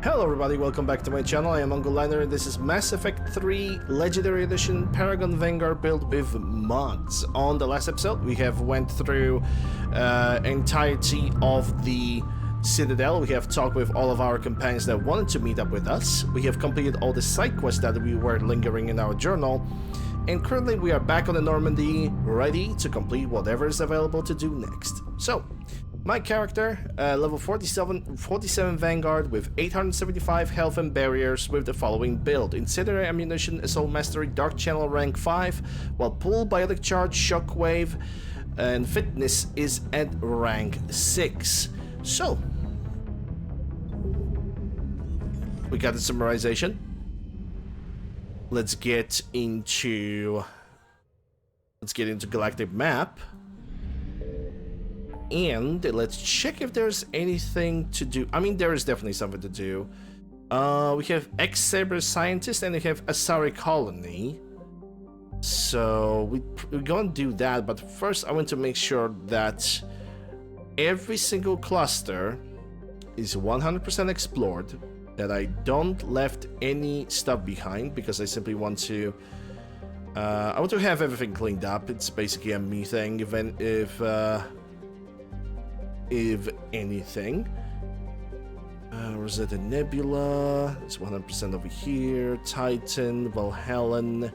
Hello everybody, welcome back to my channel. I am Liner and this is Mass Effect 3 Legendary Edition Paragon Vanguard build with mods. On the last episode we have went through entirety of the Citadel. We have talked with all of our companions that wanted to meet up with us. We have completed all the side quests that we were lingering in our journal. And currently we are back on the Normandy, ready to complete whatever is available to do next. So, my character, level 47 Vanguard with 875 health and barriers with the following build. Incendiary Ammunition, Assault Mastery, Dark Channel rank 5, while Pull, Biotic Charge, Shockwave, and Fitness is at rank 6. So, we got the summarization. Let's get into Galactic Map. And let's check if there's anything to do. I mean, there is definitely something to do. We have Ex-Saber Scientist and we have Asari Colony. So we're gonna do that, but first I want to make sure that every single cluster is 100% explored, that I don't left any stuff behind, because I simply want to I want to have everything cleaned up. It's basically a me thing, if anything. Rosetta Nebula, it's 100% over here. Titan, Valhallan,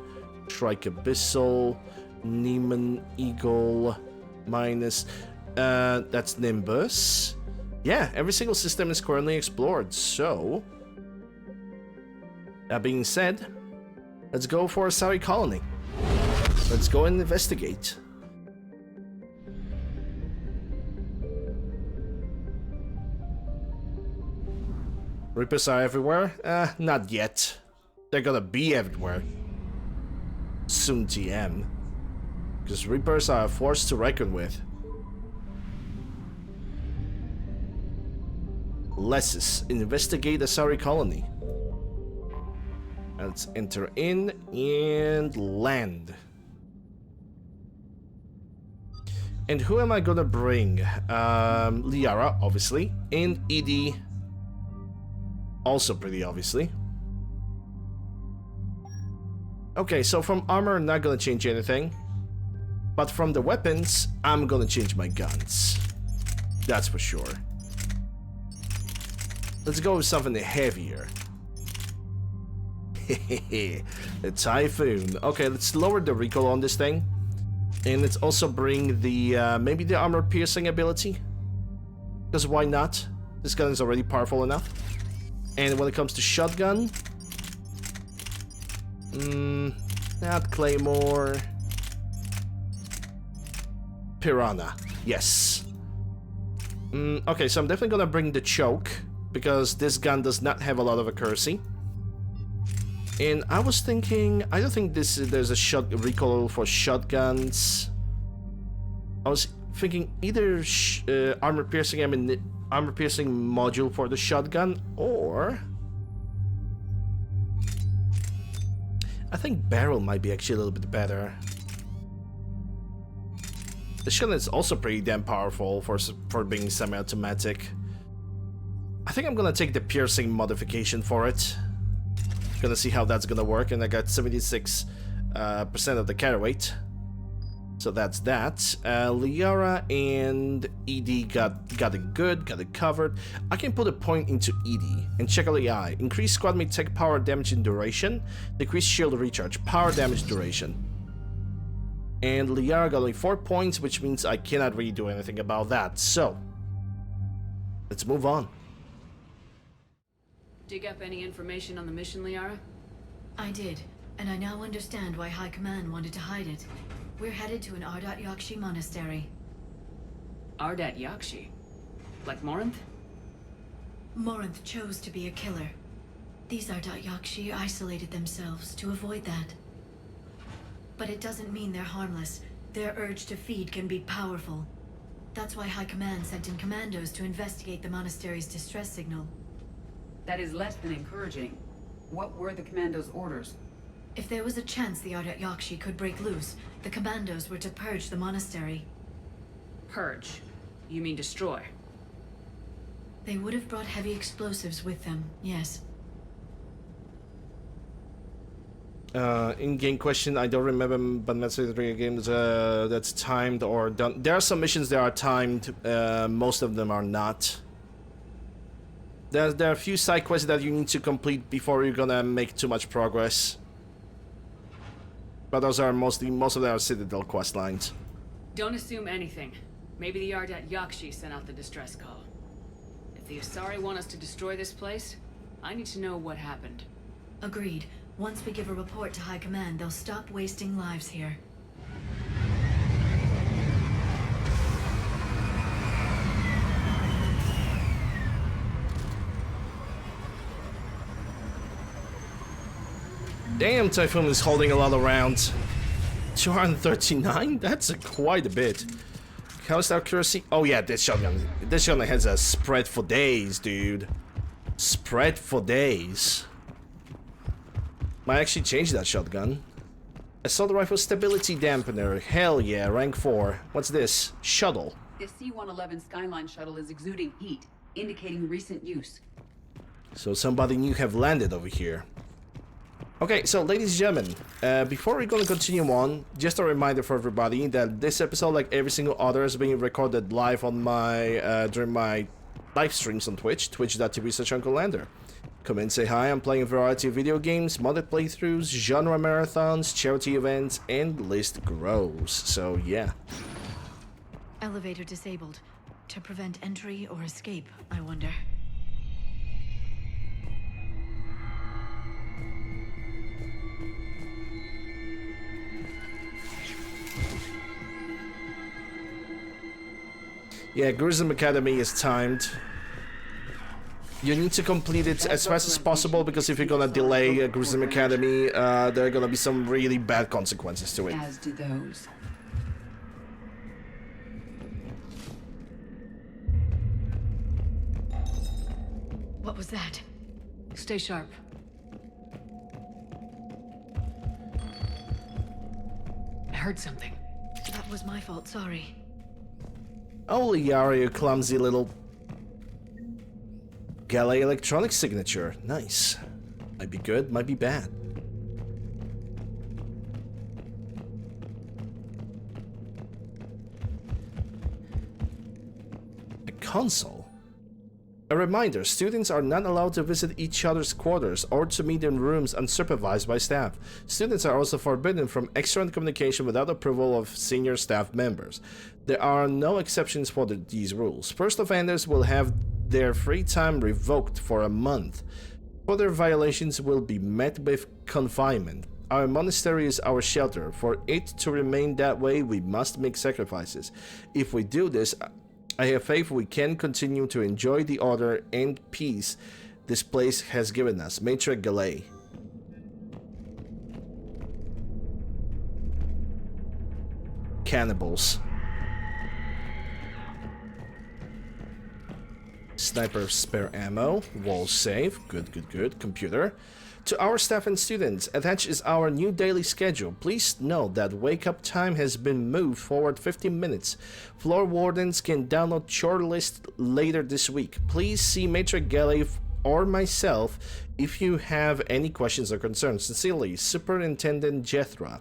Trike Abyssal, Neiman, Eagle, minus. That's Nimbus. Yeah, every single system is currently explored, so... That being said, let's go for Asari Colony. Let's go and investigate. Reapers are everywhere? Not yet. They're gonna be everywhere. Soon TM. Because Reapers are a force to reckon with. Lesses. Investigate Asari Colony. Let's enter in and land. And who am I gonna bring? Liara, obviously. And ED. Also pretty obviously. Okay, so from armor, I'm not gonna change anything. But from the weapons, I'm gonna change my guns. That's for sure. Let's go with something heavier. Hehehe, the Typhoon. Okay, let's lower the recoil on this thing. And let's also bring the, maybe the armor piercing ability. Because why not? This gun is already powerful enough. And when it comes to shotgun, not Claymore, Piranha, yes. Okay, so I'm definitely gonna bring the choke, because this gun does not have a lot of accuracy. And I was thinking, I don't think there's a shot recoil for shotguns. I was thinking either armor piercing module for the shotgun, or I think barrel might be actually a little bit better. The shotgun is also pretty damn powerful for being semi-automatic. I think I'm gonna take the piercing modification for it. Gonna see how that's gonna work, and I got 76% of the carry weight. So that's that. Liara and ED got it good, got it covered. I can put a point into ED and check out AI. Increase squad mate tech power damage in duration. Decrease shield recharge, power damage duration. And Liara got only 4 points, which means I cannot really do anything about that. So, let's move on. Dig up any information on the mission, Liara? I did, and I now understand why High Command wanted to hide it. We're headed to an Ardat Yakshi monastery. Ardat Yakshi? Like Morinth? Morinth chose to be a killer. These Ardat Yakshi isolated themselves to avoid that. But it doesn't mean they're harmless. Their urge to feed can be powerful. That's why High Command sent in commandos to investigate the monastery's distress signal. That is less than encouraging. What were the commandos' orders? If there was a chance the Ardat Yakshi could break loose, the commandos were to purge the monastery. Purge. You mean destroy? They would have brought heavy explosives with them, yes. In-game question, I don't remember, but Mass Effect 3 games that's timed or done. There are some missions that are timed, most of them are not. There are a few side quests that you need to complete before you're gonna make too much progress. But those are most of them are Citadel quest lines. Don't assume anything. Maybe the Ardat Yakshi sent out the distress call. If the Asari want us to destroy this place, I need to know what happened. Agreed. Once we give a report to High Command, they'll stop wasting lives here. Damn, Typhoon is holding a lot of rounds. 239? That's quite a bit. How's the accuracy? Oh yeah, this shotgun has a spread for days, dude. Spread for days. Might actually change that shotgun. Assault rifle stability dampener. Hell yeah, rank 4. What's this? Shuttle. The C-111 Skyline shuttle is exuding heat, indicating recent use. So somebody new have landed over here. Okay, so ladies and gentlemen, before we're gonna continue on, just a reminder for everybody that this episode, like every single other, is being recorded live on my during my live streams on Twitch, twitch.tv/UncleLander. Come in, say hi. I'm playing a variety of video games, modded playthroughs, genre marathons, charity events, and the list grows. So yeah. Elevator disabled. To prevent entry or escape, I wonder. Yeah, Gruesome Academy is timed. You need to complete it as fast as possible, because if you're gonna delay Gruesome Academy, there are gonna be some really bad consequences to it. As do those. What was that? Stay sharp. I heard something. That was my fault, sorry. Holy Yara, you clumsy little... Galley electronic signature. Nice. Might be good, might be bad. A console? A reminder, students are not allowed to visit each other's quarters or to meet in rooms unsupervised by staff. Students are also forbidden from external communication without approval of senior staff members. There are no exceptions for these rules. First offenders will have their free time revoked for a month. Further violations will be met with confinement. Our monastery is our shelter. For it to remain that way, we must make sacrifices. If we do this, I have faith we can continue to enjoy the order and peace this place has given us. Maitre Gallet. Cannibals. Sniper spare ammo. Wall save. Good, good, good. Computer. To our staff and students, attached is our new daily schedule. Please note that wake-up time has been moved forward 15 minutes. Floor wardens can download chore list later this week. Please see Maitre Gallet or myself if you have any questions or concerns. Sincerely, Superintendent Jethra.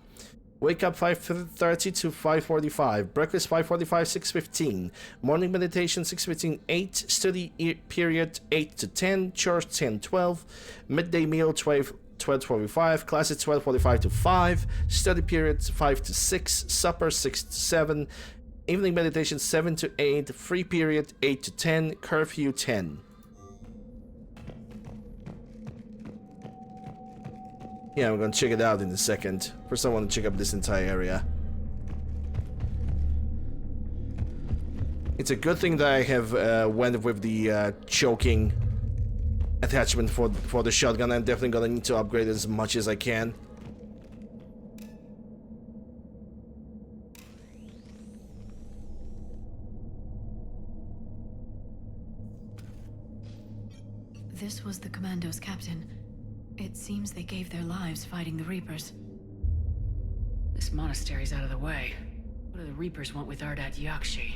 Wake up 5:30 to 5:45. Breakfast 5:45, 6:15. Morning meditation 6:15, 8. Study period 8 to 10. Church 10:12. Midday meal 12:45. Classes 12:45 to 5. Study period 5 to 6. Supper 6 to 7. Evening meditation 7 to 8. Free period 8 to 10. Curfew 10. Yeah, I'm gonna check it out in a second. First I want to check up this entire area. It's a good thing that I have went with the choking attachment for the shotgun. I'm definitely gonna need to upgrade as much as I can. This was the Commando's captain. It seems they gave their lives fighting the Reapers. This monastery's out of the way. What do the Reapers want with Ardat Yakshi?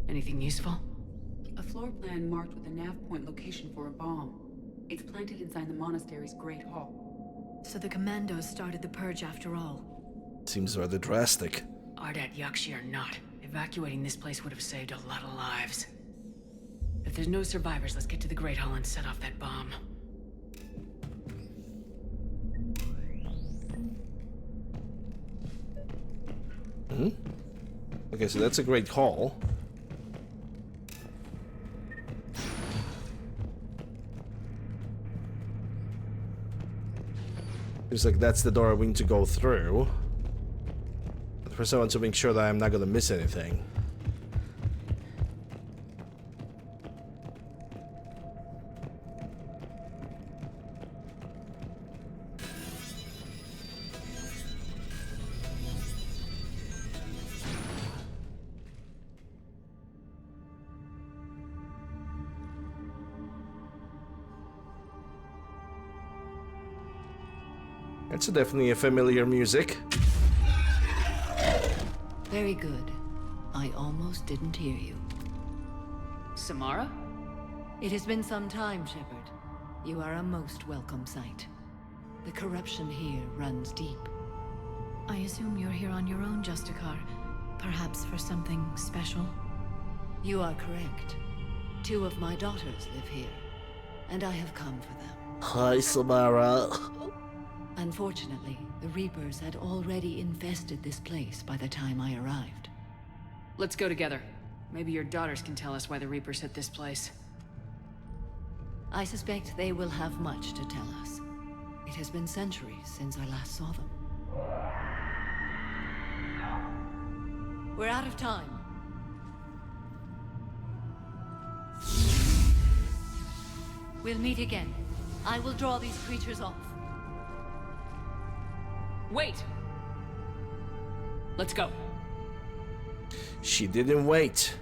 Anything useful? floor plan marked with a nav point location for a bomb. It's planted inside the monastery's Great Hall. So the commandos started the purge after all. Seems rather drastic. Ardat Yakshi or not, evacuating this place would have saved a lot of lives. If there's no survivors, let's get to the Great Hall and set off that bomb. Okay, so that's a Great Hall. Seems like that's the door we need to go through. But first I want to make sure that I'm not gonna miss anything. That's definitely a familiar music. Very good. I almost didn't hear you. Samara? It has been some time, Shepard. You are a most welcome sight. The corruption here runs deep. I assume you're here on your own, Justicar. Perhaps for something special? You are correct. 2 of my daughters live here, and I have come for them. Hi, Samara. Unfortunately, the Reapers had already infested this place by the time I arrived. Let's go together. Maybe your daughters can tell us why the Reapers hit this place. I suspect they will have much to tell us. It has been centuries since I last saw them. We're out of time. We'll meet again. I will draw these creatures off. Wait! Let's go. She didn't wait.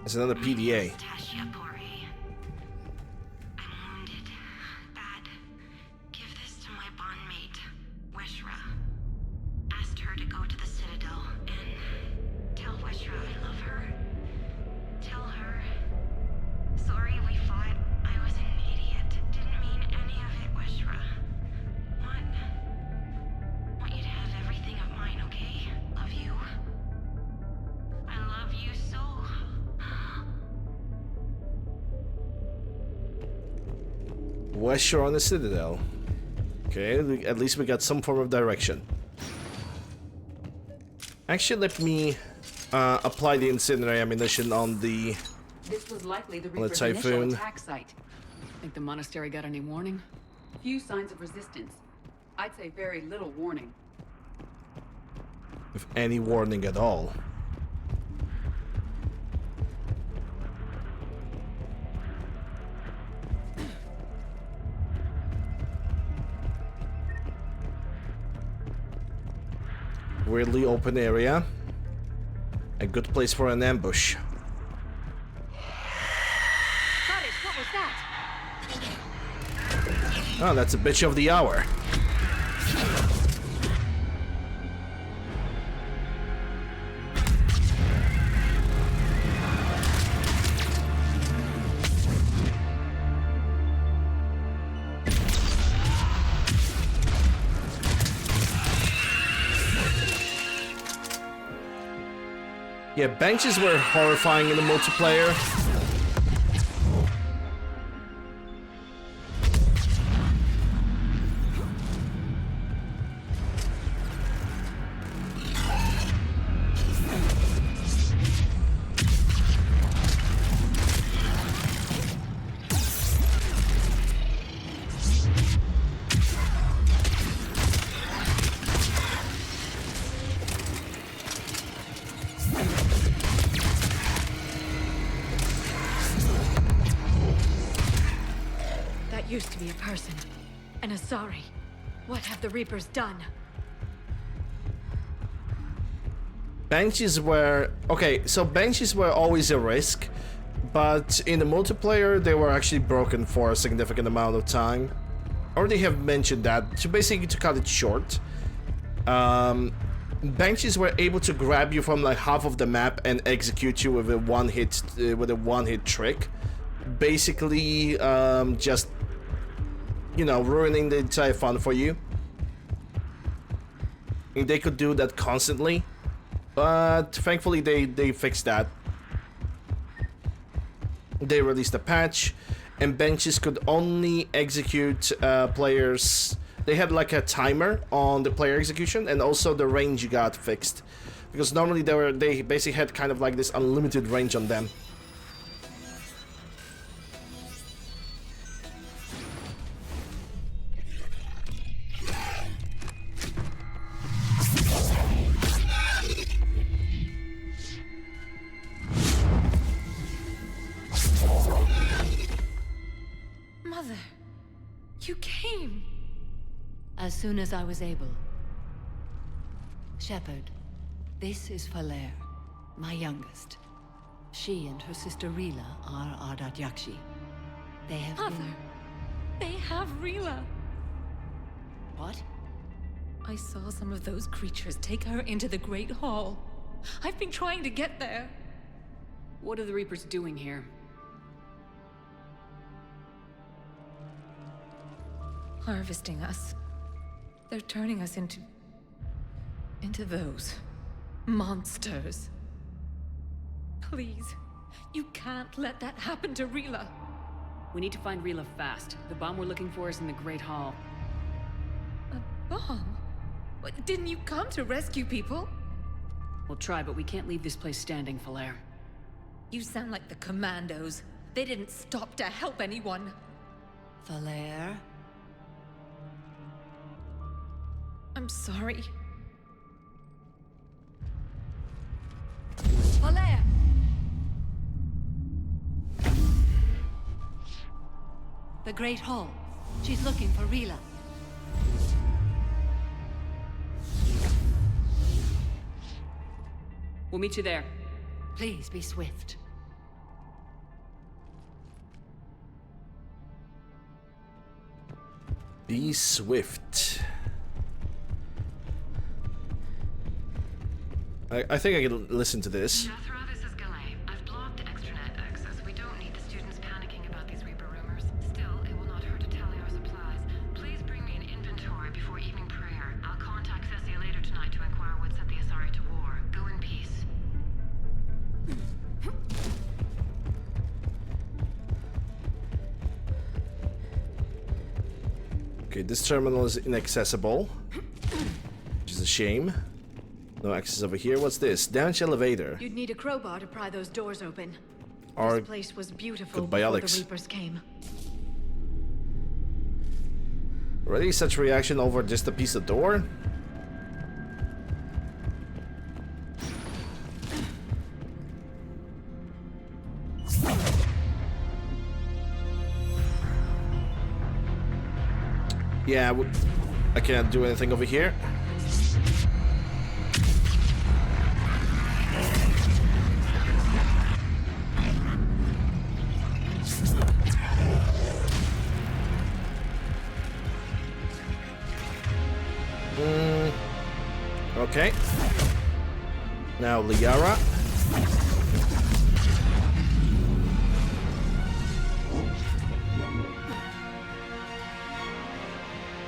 It's another PDA. I'm wounded. Bad. Give this to my bondmate, Weshra. Asked her to go to the Citadel and tell Weshra I love her. Tell her. Sorry we fought. I was an idiot. Didn't mean any of it, Weshra. Want you to have everything of mine, okay? Love you. I love you so. West Shore on the Citadel. Okay, at least we got some form of direction. Actually, let me apply the incendiary ammunition on the This was likely the the Reaper's initial Typhoon. attack site. Think the monastery got any warning? Few signs of resistance. I'd say very little warning. with any warning at all. Weirdly open area. A good place for an ambush. What was that? Oh, that's a bitch of the hour. Yeah, benches were horrifying in the multiplayer. Used to be a person. An Asari. What have the Reapers done? Benches were... Okay, so benches were always a risk, but in the multiplayer they were actually broken for a significant amount of time. I already have mentioned that, so basically to cut it short. Banshees were able to grab you from like half of the map and execute you with a one-hit trick, basically just, you know, ruining the entire fun for you. And they could do that constantly, but thankfully they fixed that. They released a patch, and benches could only execute players. They had like a timer on the player execution, and also the range got fixed, because normally they basically had kind of like this unlimited range on them. Mother, you came. As soon as I was able. Shepard, this is Falair, my youngest. She and her sister Rila are Ardat Yakshi. They have Mother, they have Rila. What? I saw some of those creatures take her into the Great Hall. I've been trying to get there. What are the Reapers doing here? Harvesting us. They're turning us into those monsters. Please, you can't let that happen to Rila. We need to find Rila fast. The bomb we're looking for is in the Great Hall. A bomb? What, didn't you come to rescue people? We'll try, but we can't leave this place standing, Falair. You sound like the Commandos. They didn't stop to help anyone. Falair? I'm sorry. Falair! The Great Hall. She's looking for Rila. We'll meet you there. Please be swift. Be swift. I think I can listen to this. Jethro, this is Galay. I've blocked extranet access. We don't need the students panicking about these Reaper rumors. Still, it will not hurt to tally our supplies. Please bring me an inventory before evening prayer. I'll contact Cessia later tonight to inquire what set the Asari to war. Go in peace. Okay, this terminal is inaccessible, which is a shame. No access over here. What's this? Damaged elevator. You'd need a crowbar to pry those doors open. Or This place was beautiful good before bionics. the Reapers came. Really? Such reaction over just a piece of door? Yeah, I can't do anything over here. Okay. Now Liara.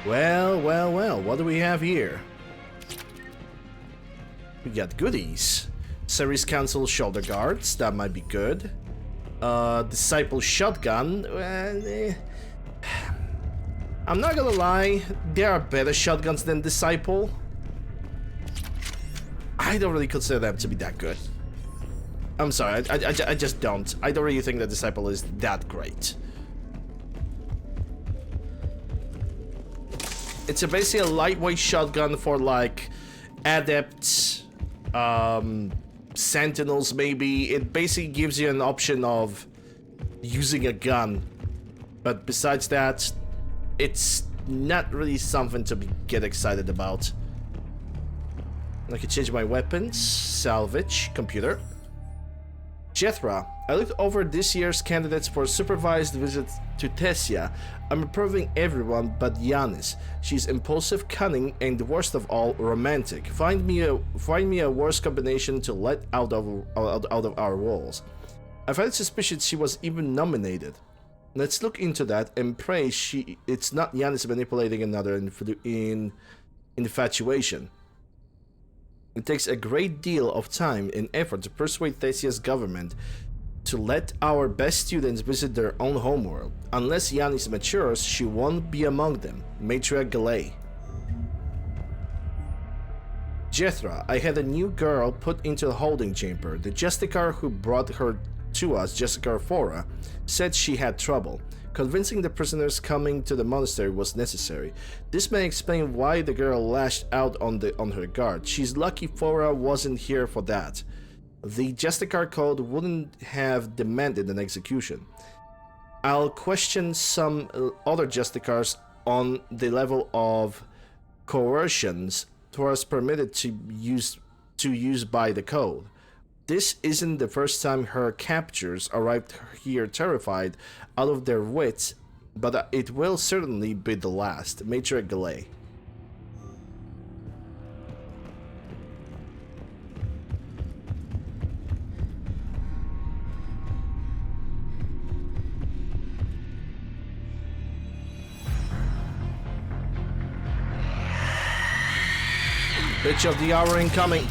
Well, well, well, what do we have here? We got goodies. Ceres Council shoulder guards, that might be good. Disciple shotgun. I'm not gonna lie, there are better shotguns than Disciple. I don't really consider them to be that good. I'm sorry, I just don't. I don't really think that Disciple is that great. It's basically a lightweight shotgun for like adepts, sentinels maybe. It basically gives you an option of using a gun, but besides that, it's not really something to get excited about. I can change my weapons, salvage, computer. Jethra, I looked over this year's candidates for supervised visits to Tessia. I'm approving everyone but Yanis. She's impulsive, cunning, and worst of all, romantic. Find me a worse combination to let out of our walls. I find suspicious she was even nominated. Let's look into that and pray it's not Yanis manipulating another infatuation. It takes a great deal of time and effort to persuade Thessia's government to let our best students visit their own homeworld. Unless Yanis matures, she won't be among them. Matriarch Galay. Jethra, I had a new girl put into the holding chamber. The Justicar who brought her to us, Jessica Fora, said she had trouble. Convincing the prisoners coming to the monastery was necessary. This may explain why the girl lashed out on her guard. She's lucky Fora wasn't here for that. The Justicar code wouldn't have demanded an execution. I'll question some other Justicars on the level of coercions Taurus permitted to use by the code. This isn't the first time her captors arrived here terrified out of their wits, but it will certainly be the last. Matriarch Galay. Bitch of the hour incoming.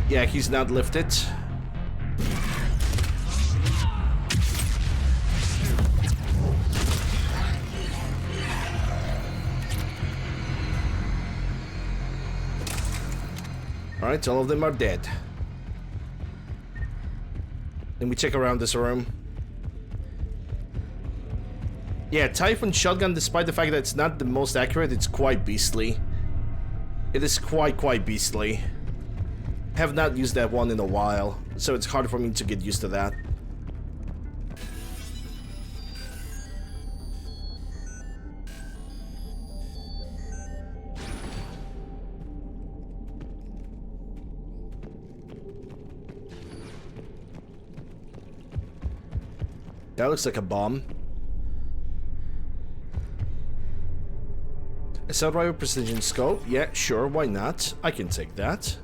Yeah, he's not lifted. Alright, all of them are dead. Let me check around this room. Yeah, Typhon Shotgun, despite the fact that it's not the most accurate, it's quite beastly. It is quite beastly. Have not used that one in a while, so it's hard for me to get used to that. That looks like a bomb. Assault rifle precision scope. Yeah, sure, why not? I can take that.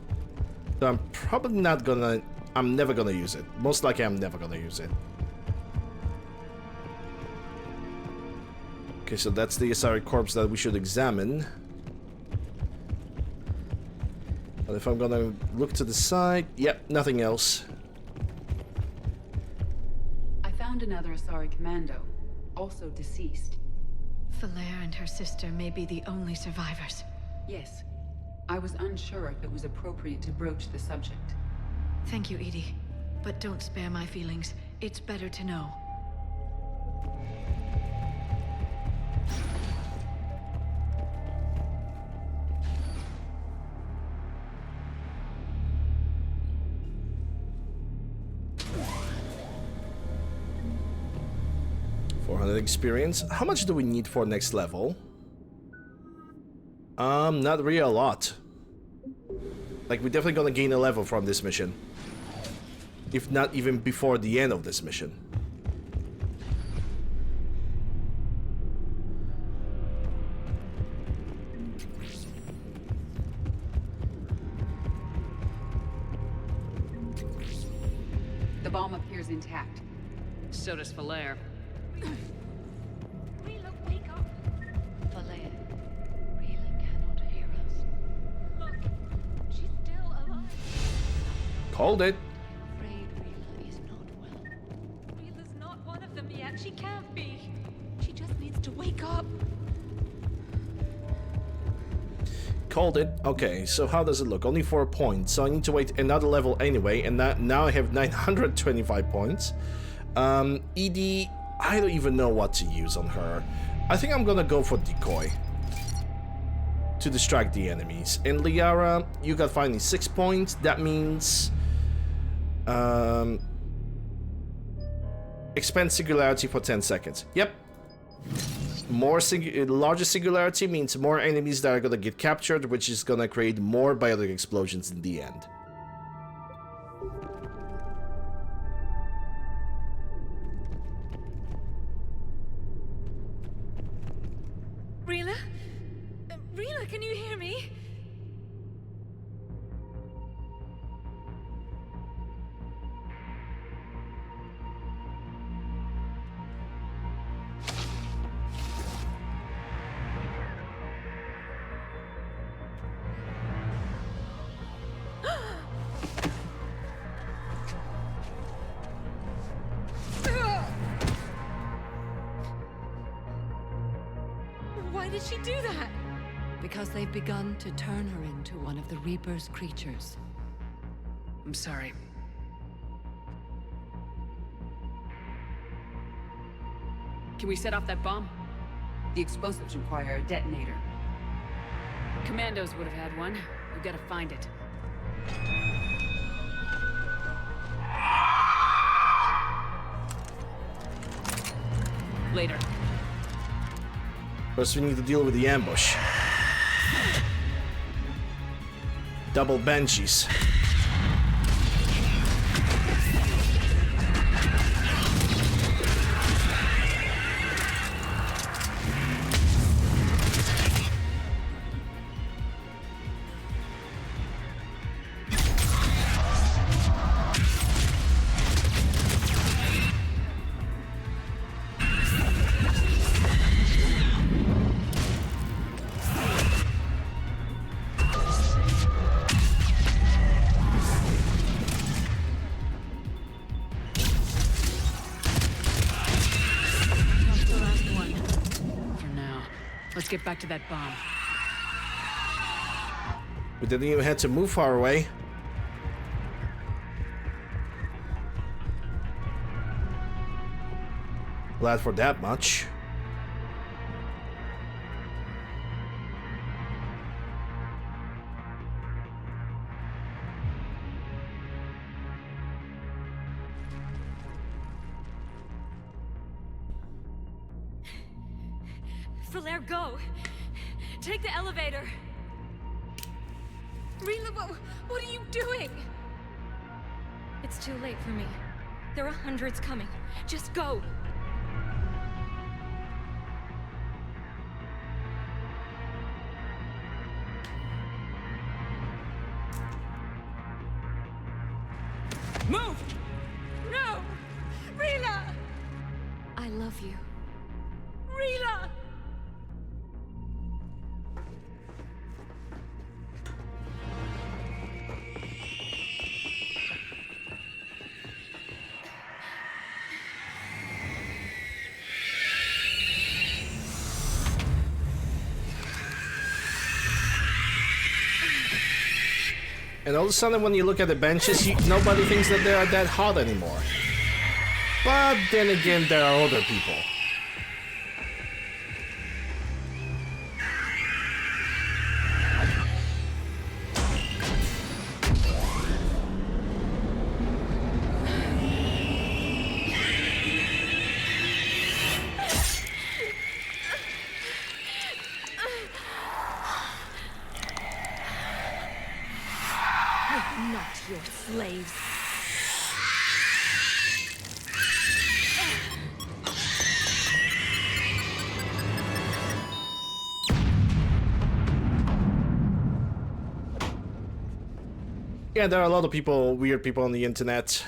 So I'm probably not gonna... I'm never gonna use it. Most likely I'm never gonna use it. Okay, so that's the Asari corpse that we should examine. But if I'm gonna look to the side... Yep, nothing else. I found another Asari commando, also deceased. Falaire and her sister may be the only survivors. Yes. I was unsure if it was appropriate to broach the subject. Thank you, Edie. But don't spare my feelings. It's better to know. Experience. How much do we need for next level? Not really a lot. Like, we're definitely gonna gain a level from this mission. If not even before the end of this mission. The bomb appears intact. So does Falaire. Hold it. Afraid Rila is not well. Rila's not one of them yet. She can't be. She just needs to wake up. Called it. Okay, so how does it look? Only 4 points, so I need to wait another level anyway, and now I have 925 points. Edie, I don't even know what to use on her. I think I'm gonna go for Decoy to distract the enemies. And Liara, you got finally 6 points. That means expand singularity for 10 seconds. Yep. Larger singularity means more enemies that are gonna get captured, which is gonna create more biotic explosions in the end. Rila? Rila, can you hear me? Why did she do that? Because they've begun to turn her into one of the Reaper's creatures. I'm sorry. Can we set off that bomb? The explosives require a detonator. Commandos would have had one. We've got to find it. Later. First, we need to deal with the ambush. Double banshees. Let's get back to that bomb. We didn't even have to move far away. Glad for that much. Falaire, go! Take the elevator! Rila, what are you doing? It's too late for me. There are hundreds coming. Just go! Move! No! Rila! I love you. Rila! And all of a sudden, when you look at the benches, nobody thinks that they are that hot anymore. But then again, there are other people. Not your slaves. Yeah, there are a lot of people, weird people on the internet.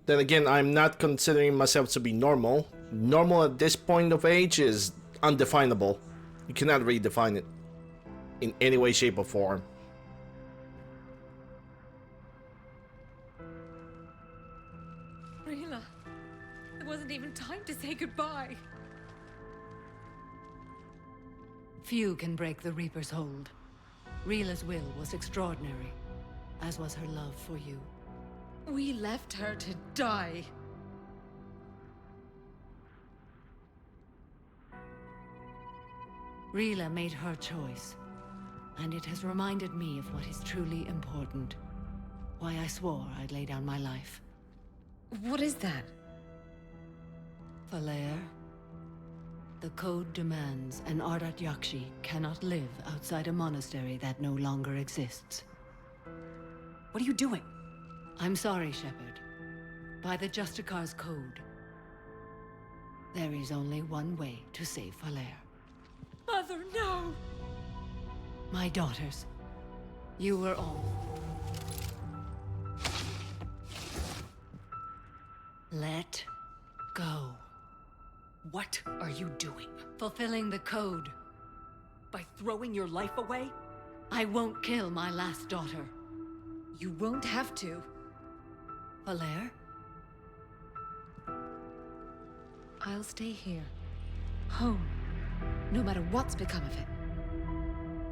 Then again, I'm not considering myself to be normal. Normal at this point of age is undefinable. You cannot really define it in any way, shape, or form. say goodbye. Few can break the Reaper's hold. Rila's will was extraordinary, as was her love for you. We left her to die. Rila made her choice, and it has reminded me of what is truly important. Why I swore I'd lay down my life. What is that? Falair, the code demands an Ardat Yakshi cannot live outside a monastery that no longer exists. What are you doing? I'm sorry, Shepard. By the Justicar's code, there is only one way to save Falair. Mother, no! My daughters, you were all. Let go. What are you doing? Fulfilling the code. By throwing your life away? I won't kill my last daughter. You won't have to. Falair? I'll stay here. Home. No matter what's become of it.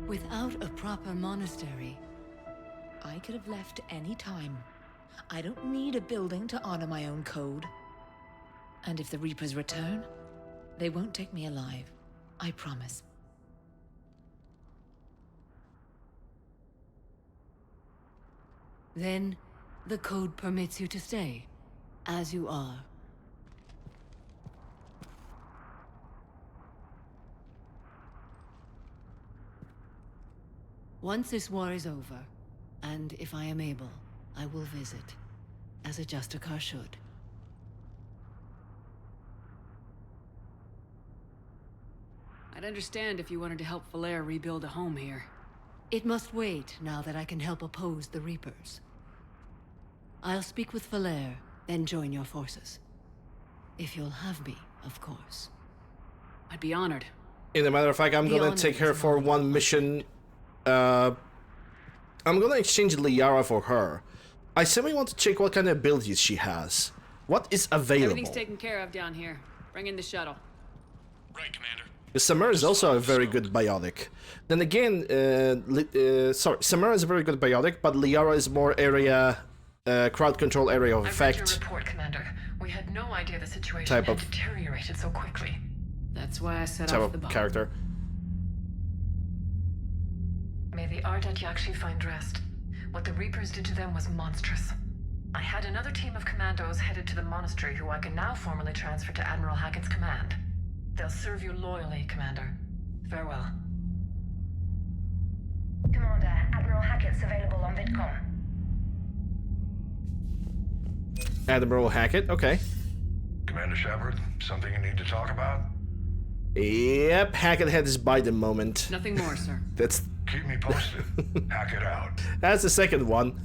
Without a proper monastery, I could have left any time. I don't need a building to honor my own code. And if the Reapers return, they won't take me alive. I promise. then the code permits you to stay, as you are. Once this war is over, and if I am able, I will visit, as a Justicar should. I'd understand if you wanted to help Falair rebuild a home here. It must wait now that I can help oppose the Reapers. I'll speak with Falair, then join your forces. If you'll have me, of course. I'd be honored. In a matter of fact, I'm The gonna honor take her is for mine. one mission. I'm gonna exchange Liara for her. I simply want to check what kind of abilities she has. What is available? Everything's taken care of down here. Bring in the shuttle. Right, Commander. Samara is also a very good biotic. Then again, Samara is a very good biotic, but Liara is more area, crowd control area of I've read your effect report, Commander. We had no idea the situation Type had of- deteriorated so quickly. That's why I set type off the of bomb. character. May the Ardat Yakshi find rest. What the Reapers did to them was monstrous. I had another team of commandos headed to the monastery who I can now formally transfer to Admiral Hackett's command. They'll serve you loyally, Commander. Farewell. Commander, Admiral Hackett's available on VidCom. Admiral Hackett, okay. Commander Shepard, something you need to talk about? Yep, Hackett had his Biden moment. Nothing more, sir. That's Keep me posted. Hack it out. that's the second one.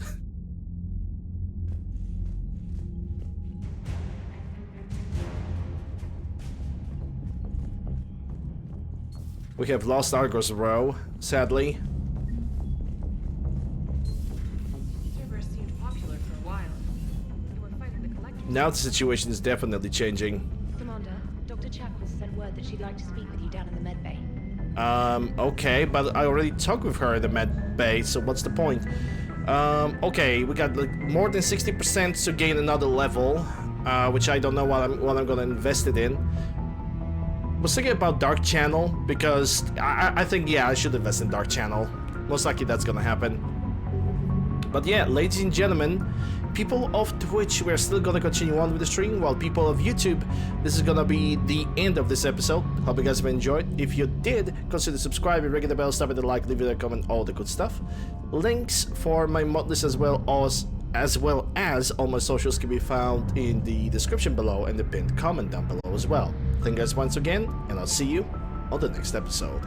We have lost Argos Row, sadly. Servers seemed popular for a while. You were fighting the collectors. Now the situation is definitely changing. Commander, Dr. Chapel sent word that she'd like to speak with you down in the med bay. Okay, but I already talked with her in the med bay, so what's the point? Okay, we got like more than 60% to gain another level, which I don't know what I'm gonna invest it in. I was thinking about Dark Channel, because I think, yeah, I should invest in Dark Channel. Most likely that's gonna happen. But yeah, ladies and gentlemen, people of Twitch, we're still gonna continue on with the stream, while people of YouTube, this is gonna be the end of this episode. Hope you guys have enjoyed. If you did, consider subscribing, ringing the bell, stop at the like, leave it a comment, all the good stuff. Links for my Modlists as well as all my socials can be found in the description below and the pinned comment down below as well. Thank you guys once again, and I'll see you on the next episode.